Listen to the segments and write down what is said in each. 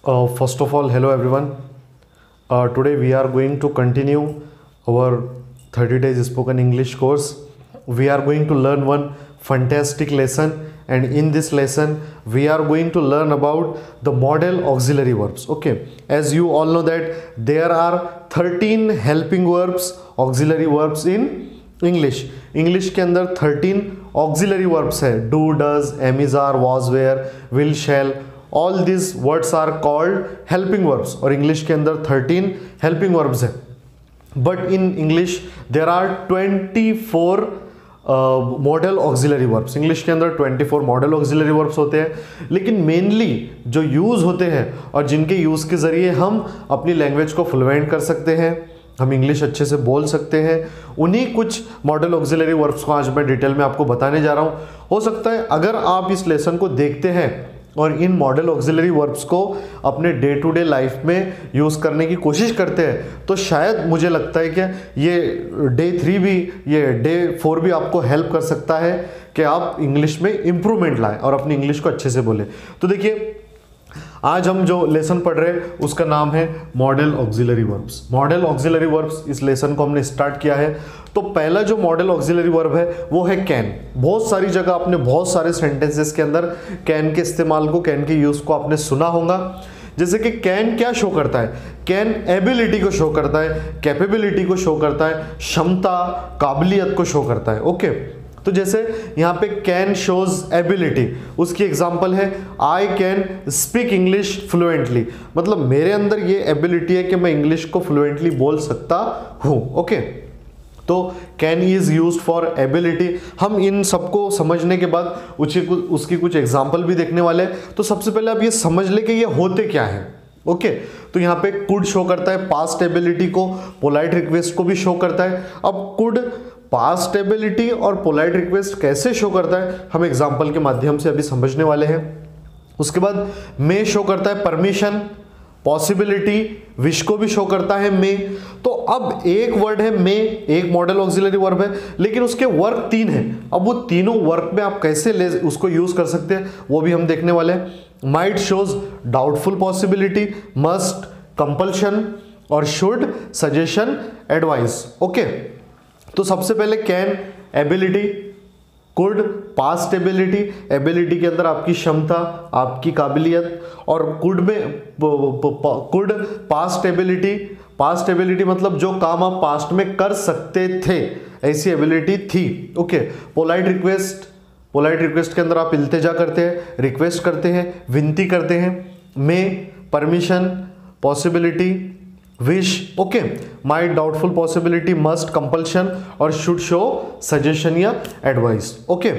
First of all, hello everyone. Today we are going to continue our 30 days spoken English course. We are going to learn one fantastic lesson, and in this lesson we are going to learn about the model auxiliary verbs. Okay, as you all know that there are 13 helping verbs, auxiliary verbs in English के अंदर 13 auxiliary verbs है. Do, does, am, is, are, was, were, will, shall, all this words are called helping verbs. और English के अंदर 13 helping verbs है. But in English there are 24 modal auxiliary verbs. English के अंदर 24 modal auxiliary verbs होते हैं, लेकिन mainly जो यूज होते हैं और जिनके यूज के जरिए हम अपनी लैंग्वेज को फ्लुएंट कर सकते हैं, हम इंग्लिश अच्छे से बोल सकते हैं, उन्हीं कुछ मॉडल ऑक्सिलरी वर्ब्स को आज मैं डिटेल में आपको बताने जा रहा हूं. हो सकता है अगर आप इस लेसन को देखते हैं और इन मॉडल ऑक्सिलरी वर्ब्स को अपने डे टू डे लाइफ में यूज़ करने की कोशिश करते हैं, तो शायद मुझे लगता है कि ये डे 3 भी, ये डे 4 भी आपको हेल्प कर सकता है कि आप इंग्लिश में इंप्रूवमेंट लाएं और अपनी इंग्लिश को अच्छे से बोलें. तो देखिए, आज हम जो लेसन पढ़ रहे हैं उसका नाम है model auxiliary verbs. Model auxiliary verbs, इस लेसन को हमने स्टार्ट किया है. तो पहला जो मॉडल ऑक्सिलरी वर्ब है वो है कैन. बहुत सारी जगह आपने बहुत सारे सेंटेंसेस के अंदर कैन के इस्तेमाल को, कैन के यूज को आपने सुना होगा. जैसे कि कैन क्या शो करता है? कैन एबिलिटी को शो करता है, कैपेबिलिटी को शो करता है, क्षमता, काबिलियत को शो करता है. ओके, तो जैसे यहाँ पे कैन शोज एबिलिटी, उसकी एग्जांपल है I can speak English fluently. मतलब मेरे अंदर ये एबिलिटी है कि मैं इंग्लिश को फ्लुएंटली बोल सकता हूँ. ओके, तो can is used for ability. हम इन सबको समझने के बाद उसकी कुछ एग्जांपल भी देखने वाले हैं. तो सबसे पहले आप ये समझ ले कि ये होते क्या है. ओके, तो यहाँ पे कुड शो करता है पास्ट एबिलिटी को, पोलाइट रिक्वेस्ट को भी शो करता है. अब कुड पास्ट एबिलिटी और पोलाइट रिक्वेस्ट कैसे शो करता है हम एग्जांपल के माध्यम से अभी समझने वाले हैं. उसके बाद मे शो करता है परमिशन, पॉसिबिलिटी, विश को भी शो करता है मे. तो अब एक वर्ड है मे, एक मॉडल ऑक्सिलरी वर्ब है, लेकिन उसके वर्क 3 है. अब वो तीनों वर्क में आप कैसे उसको यूज कर सकते हैं वो भी हम देखने वाले हैं. Might shows doubtful possibility, must compulsion, और शुड सजेशन, एडवाइस. ओके, तो सबसे पहले can ability, could past ability. Ability के अंदर आपकी क्षमता, आपकी काबिलियत, और कुड में could past ability. Past ability मतलब जो काम आप पास्ट में कर सकते थे, ऐसी एबिलिटी थी. Okay, polite request, polite request के अंदर आप इल्तिजा करते हैं, रिक्वेस्ट करते हैं, विनती करते हैं. May permission, possibility, wish. Okay, might doubtful possibility, must compulsion, और शुड शो सजेशन या advice. Okay,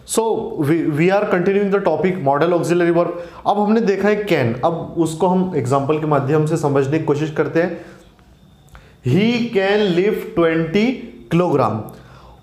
so we are continuing the topic modal auxiliary verb. अब हमने देखा है कैन, अब उसको हम एग्जांपल के माध्यम से समझने की कोशिश करते हैं. He can lift 20 kilogram.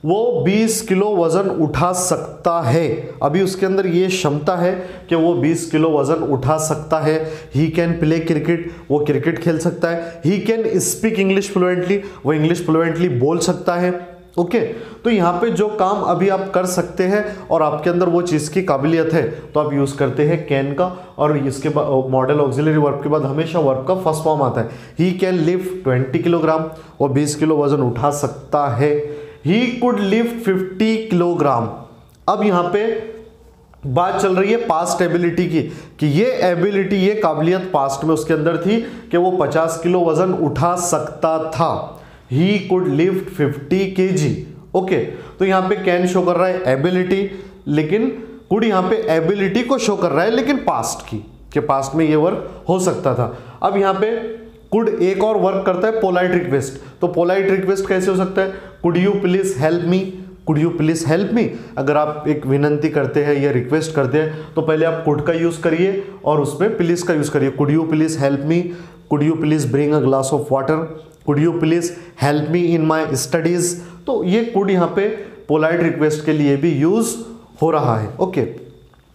वो 20 किलो वजन उठा सकता है. अभी उसके अंदर ये क्षमता है कि वो 20 किलो वजन उठा सकता है. ही कैन प्ले क्रिकेट, वो क्रिकेट खेल सकता है. He can speak English fluently, वो इंग्लिश फ्लुएंटली बोल सकता है. ओके, तो यहाँ पे जो काम अभी आप कर सकते हैं और आपके अंदर वो चीज़ की काबिलियत है, तो आप यूज़ करते हैं कैन का. और इसके बाद मॉडल ऑक्सिलरी वर्ब के बाद हमेशा वर्ब का फर्स्ट फॉर्म आता है. ही कैन लिफ्ट 20 किलोग्राम, वो 20 किलो वजन उठा सकता है. He could lift 50 kilogram. अब यहां पे बात चल रही है पास्ट एबिलिटी की, कि ये एबिलिटी, ये काबिलियत पास्ट में उसके अंदर थी कि वो 50 किलो वजन उठा सकता था. He could lift 50 kg. Okay, तो यहां पे कैन शो कर रहा है एबिलिटी, लेकिन कुड यहां पे एबिलिटी को शो कर रहा है, लेकिन पास्ट की, कि पास्ट में ये वर्क हो सकता था. अब यहां पे कुड एक और वर्क करता है पोलाइट रिक्वेस्ट. तो पोलाइट रिक्वेस्ट कैसे हो सकता है? Could you please help me, could you please help me. अगर आप एक विनंती करते हैं या रिक्वेस्ट करते हैं तो पहले आप कुड का यूज करिए और उसमें प्लीज का यूज करिए. Could you please help me, could you please bring a glass of water, could you please help me in my studies. तो ये कुड यहाँ पे पोलाइट रिक्वेस्ट के लिए भी यूज हो रहा है. ओके,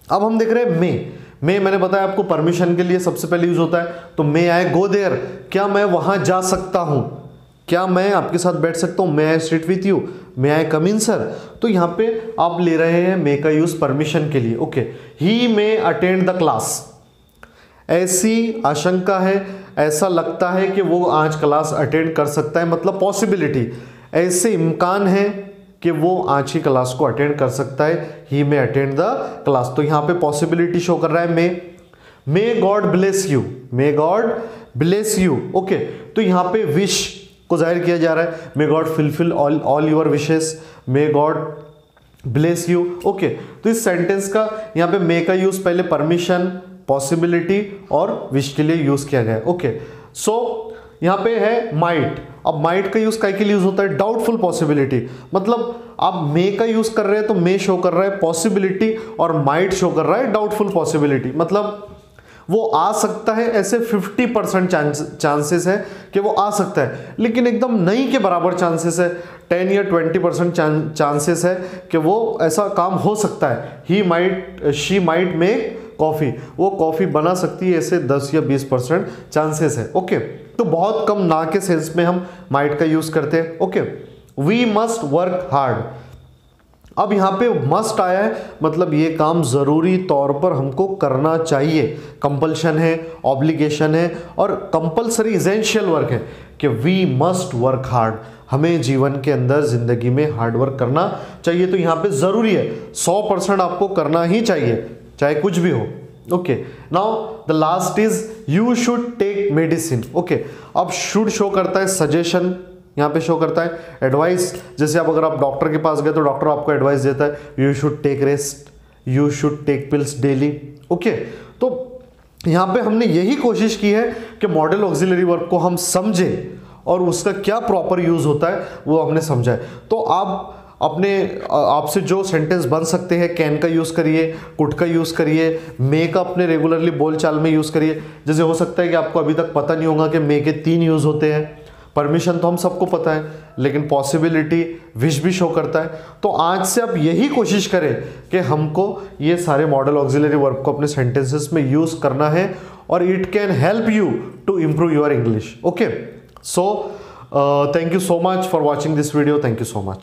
अब हम देख रहे हैं मे. मैंने बताया आपको परमिशन के लिए सबसे पहले यूज होता है. तो मे आई गो देयर, क्या मैं वहां जा सकता हूं, क्या मैं आपके साथ बैठ सकता हूं, may I sit with you, may I come in sir. तो यहां पे आप ले रहे हैं मे का यूज परमिशन के लिए. Okay, he may attend the class. ऐसी आशंका है, ऐसा लगता है कि वो आज क्लास अटेंड कर सकता है, मतलब पॉसिबिलिटी, ऐसे इम्कान है कि वो आज की क्लास को अटेंड कर सकता है, ही मे अटेंड द क्लास। तो यहाँ पे पॉसिबिलिटी शो कर रहा है may God bless you, may God bless you. Okay, तो यहाँ पे विश को जाहिर किया जा रहा है, may God fulfil all your wishes, may God bless you. Okay, तो इस सेंटेंस का यहाँ पे मे का यूज पहले परमिशन, पॉसिबिलिटी और विश के लिए यूज किया गया है। ओके, सो यहाँ पे है माइट। अब माइट का यूज काय के लिए यूज होता है? डाउटफुल पॉसिबिलिटी, मतलब आप मे का यूज कर रहे हैं तो मे शो कर रहा है पॉसिबिलिटी और माइट शो कर रहा है डाउटफुल पॉसिबिलिटी, मतलब वो आ सकता है, ऐसे 50% चांसेस है कि वो आ सकता है, लेकिन एकदम नहीं के बराबर चांसेस है, 10 या 20% चांसेस है कि वो ऐसा काम हो सकता है। He might, she might make coffee, वो कॉफ़ी बना सकती है, ऐसे 10 या 20% चांसेस है। ओके, तो बहुत कम ना के सेंस में हम माइट का यूज करते हैं। Okay, we must work hard. अब यहाँ पे मस्ट आया है, मतलब ये काम ज़रूरी तौर पर हमको करना चाहिए, कंपल्शन है, ऑब्लिगेशन है और कंपल्सरी इसेंशियल वर्क है कि वी मस्ट वर्क हार्ड, हमें जीवन के अंदर ज़िंदगी में हार्ड वर्क करना चाहिए। तो यहाँ पे ज़रूरी है, 100% आपको करना ही चाहिए, चाहे कुछ भी हो। Okay, now the last is you should take medicine. Okay, अब शुड शो करता है सजेशन, यहाँ पे शो करता है एडवाइस, जैसे अब अगर आप डॉक्टर के पास गए तो डॉक्टर आपको एडवाइस देता है you should take rest, you should take pills daily. Okay, तो यहाँ पे हमने यही कोशिश की है कि मॉडल ऑक्सिलरी वर्ब को हम समझें और उसका क्या प्रॉपर यूज होता है वो हमने समझा है। तो आप आपसे जो सेंटेंस बन सकते हैं, कैन का यूज़ करिए, कुड का यूज़ करिए, मे का अपने रेगुलरली बोलचाल में यूज़ करिए। जैसे हो सकता है कि आपको अभी तक पता नहीं होगा कि मे के 3 यूज़ होते हैं, परमिशन तो हम सबको पता है, लेकिन पॉसिबिलिटी, विश भी शो करता है। तो आज से आप यही कोशिश करें कि हमको ये सारे मॉडल ऑक्सिलरी वर्ब को अपने सेंटेंसेस में यूज़ करना है और it can help you to improve your English. Okay, so thank you so much for watching this video, thank you so much.